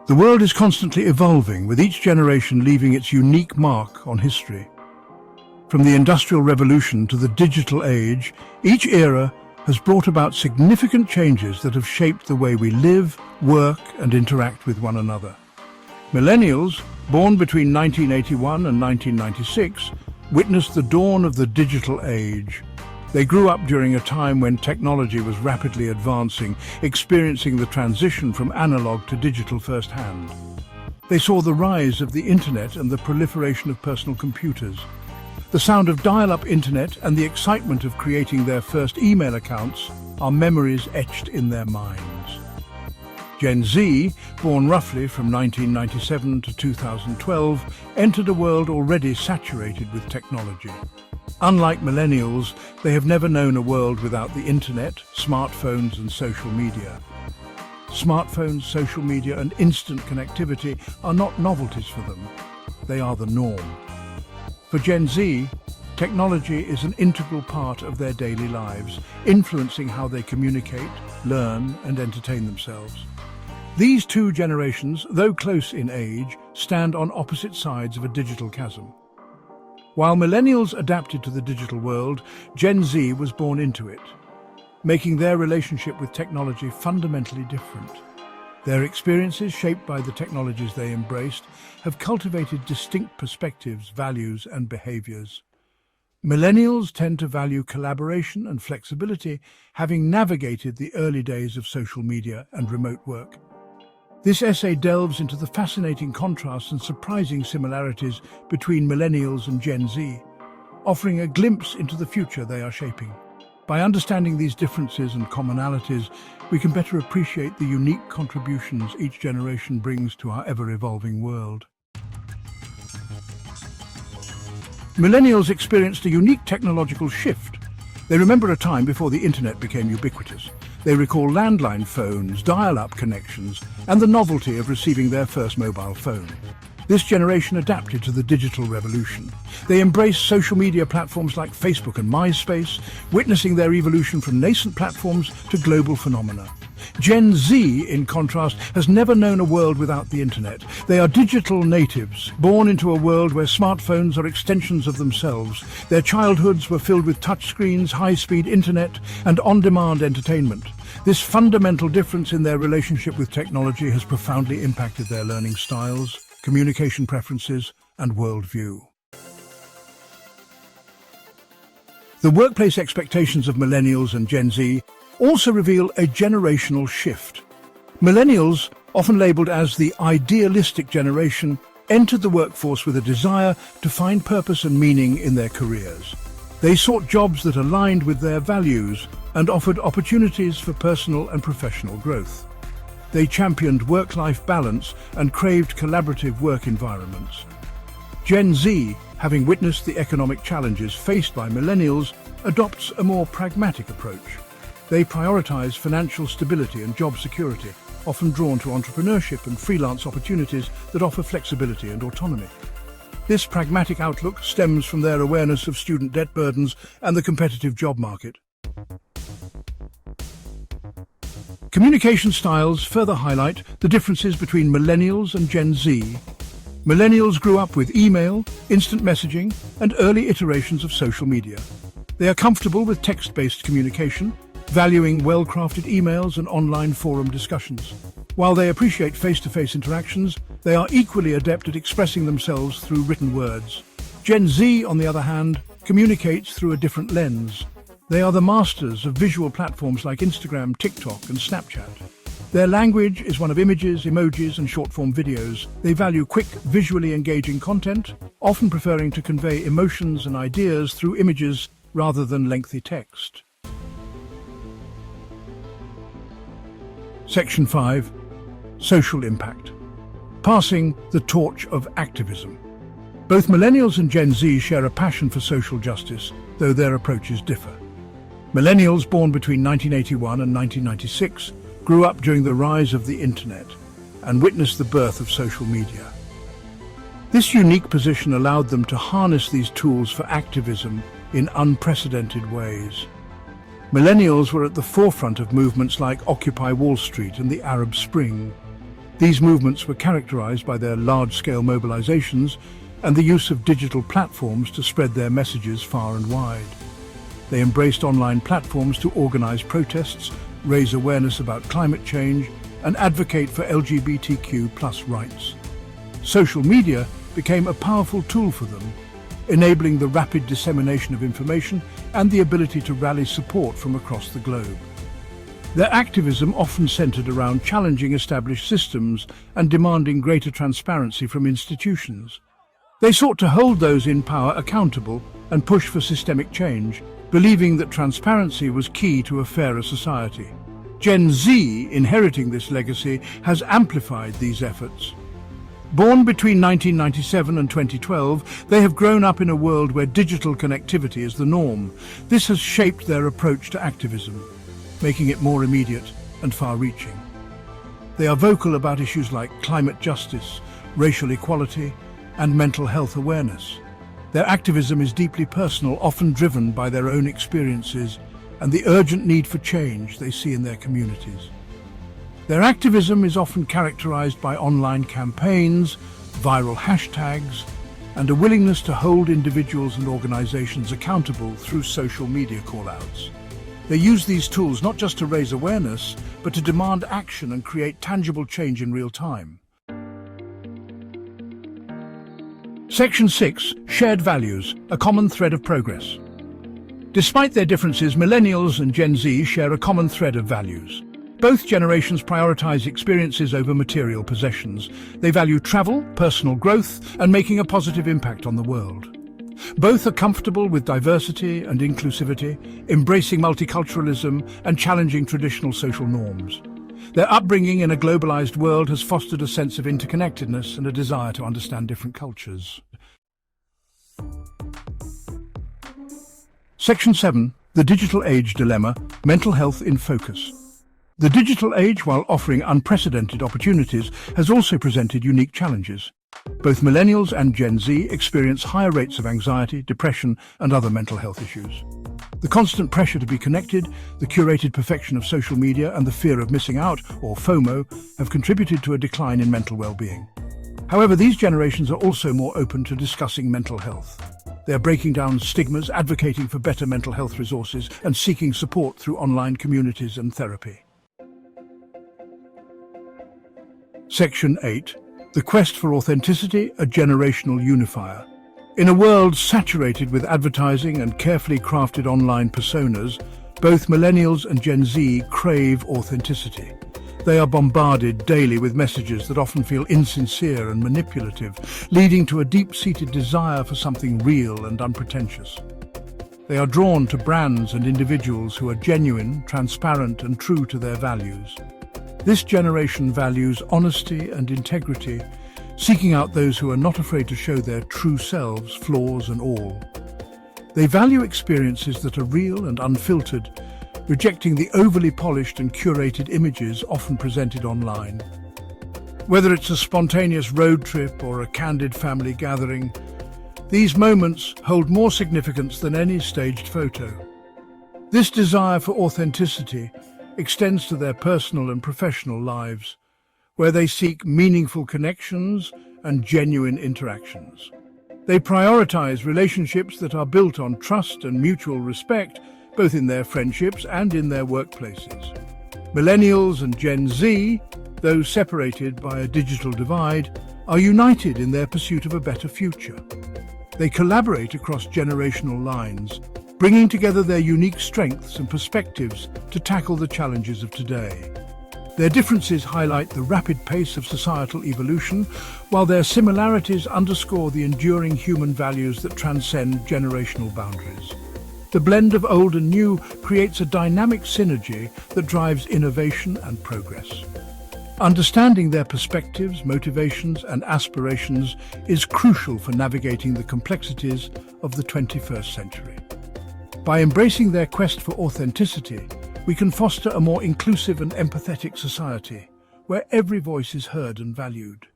The world is constantly evolving, with each generation leaving its unique mark on history. From the Industrial Revolution to the digital age, each era has brought about significant changes that have shaped the way we live, work, and interact with one another. Millennials, born between 1981 and 1996, witnessed the dawn of the digital age. They grew up during a time when technology was rapidly advancing, experiencing the transition from analog to digital firsthand. They saw the rise of the internet and the proliferation of personal computers. The sound of dial-up internet and the excitement of creating their first email accounts are memories etched in their minds. Gen Z, born roughly from 1997 to 2012, entered a world already saturated with technology. Unlike millennials, they have never known a world without the internet, smartphones and social media. Smartphones, social media and instant connectivity are not novelties for them. They are the norm. For Gen Z, technology is an integral part of their daily lives, influencing how they communicate, learn and entertain themselves. These two generations, though close in age, stand on opposite sides of a digital chasm. While millennials adapted to the digital world, Gen Z was born into it, making their relationship with technology fundamentally different. Their experiences, shaped by the technologies they embraced, have cultivated distinct perspectives, values, and behaviors. Millennials tend to value collaboration and flexibility, having navigated the early days of social media and remote work. This essay delves into the fascinating contrasts and surprising similarities between millennials and Gen Z, offering a glimpse into the future they are shaping. By understanding these differences and commonalities, we can better appreciate the unique contributions each generation brings to our ever-evolving world. Millennials experienced a unique technological shift. They remember a time before the internet became ubiquitous. They recall landline phones, dial-up connections, and the novelty of receiving their first mobile phone. This generation adapted to the digital revolution. They embraced social media platforms like Facebook and MySpace, witnessing their evolution from nascent platforms to global phenomena. Gen Z, in contrast, has never known a world without the internet. They are digital natives, born into a world where smartphones are extensions of themselves. Their childhoods were filled with touchscreens, high-speed internet, and on-demand entertainment. This fundamental difference in their relationship with technology has profoundly impacted their learning styles, communication preferences, and worldview. The workplace expectations of millennials and Gen Z also reveal a generational shift. Millennials, often labeled as the idealistic generation, entered the workforce with a desire to find purpose and meaning in their careers. They sought jobs that aligned with their values and offered opportunities for personal and professional growth. They championed work-life balance and craved collaborative work environments. Gen Z, having witnessed the economic challenges faced by millennials, adopts a more pragmatic approach. They prioritize financial stability and job security, often drawn to entrepreneurship and freelance opportunities that offer flexibility and autonomy. This pragmatic outlook stems from their awareness of student debt burdens and the competitive job market. Communication styles further highlight the differences between millennials and Gen Z. Millennials grew up with email, instant messaging, and early iterations of social media. They are comfortable with text-based communication, valuing well-crafted emails and online forum discussions. While they appreciate face-to-face interactions, they are equally adept at expressing themselves through written words. Gen Z, on the other hand, communicates through a different lens. They are the masters of visual platforms like Instagram, TikTok, and Snapchat. Their language is one of images, emojis, and short-form videos. They value quick, visually engaging content, often preferring to convey emotions and ideas through images rather than lengthy text. Section 5. Social impact. Passing the torch of activism. Both millennials and Gen Z share a passion for social justice, though their approaches differ. Millennials, born between 1981 and 1996, grew up during the rise of the internet and witnessed the birth of social media. This unique position allowed them to harness these tools for activism in unprecedented ways. Millennials were at the forefront of movements like Occupy Wall Street and the Arab Spring. These movements were characterized by their large-scale mobilizations and the use of digital platforms to spread their messages far and wide. They embraced online platforms to organize protests, raise awareness about climate change, and advocate for LGBTQ+ rights. Social media became a powerful tool for them, enabling the rapid dissemination of information and the ability to rally support from across the globe. Their activism often centered around challenging established systems and demanding greater transparency from institutions. They sought to hold those in power accountable and push for systemic change, believing that transparency was key to a fairer society. Gen Z, inheriting this legacy, has amplified these efforts. Born between 1997 and 2012, they have grown up in a world where digital connectivity is the norm. This has shaped their approach to activism, making it more immediate and far-reaching. They are vocal about issues like climate justice, racial equality, and mental health awareness. Their activism is deeply personal, often driven by their own experiences and the urgent need for change they see in their communities. Their activism is often characterized by online campaigns, viral hashtags, and a willingness to hold individuals and organizations accountable through social media call-outs. They use these tools not just to raise awareness, but to demand action and create tangible change in real time. Section 6. Shared values, a common thread of progress. Despite their differences, Millennials and Gen Z share a common thread of values. Both generations prioritize experiences over material possessions. They value travel, personal growth, and making a positive impact on the world. Both are comfortable with diversity and inclusivity, embracing multiculturalism and challenging traditional social norms. Their upbringing in a globalized world has fostered a sense of interconnectedness and a desire to understand different cultures. Section 7. The Digital Age Dilemma, Mental Health in Focus. The digital age, while offering unprecedented opportunities, has also presented unique challenges. Both Millennials and Gen Z experience higher rates of anxiety, depression, and other mental health issues. The constant pressure to be connected, the curated perfection of social media, and the fear of missing out, or FOMO, have contributed to a decline in mental well-being. However, these generations are also more open to discussing mental health. They are breaking down stigmas, advocating for better mental health resources, and seeking support through online communities and therapy. Section 8. The Quest for Authenticity, a Generational Unifier. In a world saturated with advertising and carefully crafted online personas, both Millennials and Gen Z crave authenticity. They are bombarded daily with messages that often feel insincere and manipulative, leading to a deep-seated desire for something real and unpretentious. They are drawn to brands and individuals who are genuine, transparent, and true to their values. This generation values honesty and integrity, seeking out those who are not afraid to show their true selves, flaws and all. They value experiences that are real and unfiltered, rejecting the overly polished and curated images often presented online. Whether it's a spontaneous road trip or a candid family gathering, these moments hold more significance than any staged photo. This desire for authenticity extends to their personal and professional lives, where they seek meaningful connections and genuine interactions. They prioritize relationships that are built on trust and mutual respect, both in their friendships and in their workplaces. Millennials and Gen Z, though separated by a digital divide, are united in their pursuit of a better future. They collaborate across generational lines, bringing together their unique strengths and perspectives to tackle the challenges of today. Their differences highlight the rapid pace of societal evolution, while their similarities underscore the enduring human values that transcend generational boundaries. The blend of old and new creates a dynamic synergy that drives innovation and progress. Understanding their perspectives, motivations, and aspirations is crucial for navigating the complexities of the 21st century. By embracing their quest for authenticity, we can foster a more inclusive and empathetic society, where every voice is heard and valued.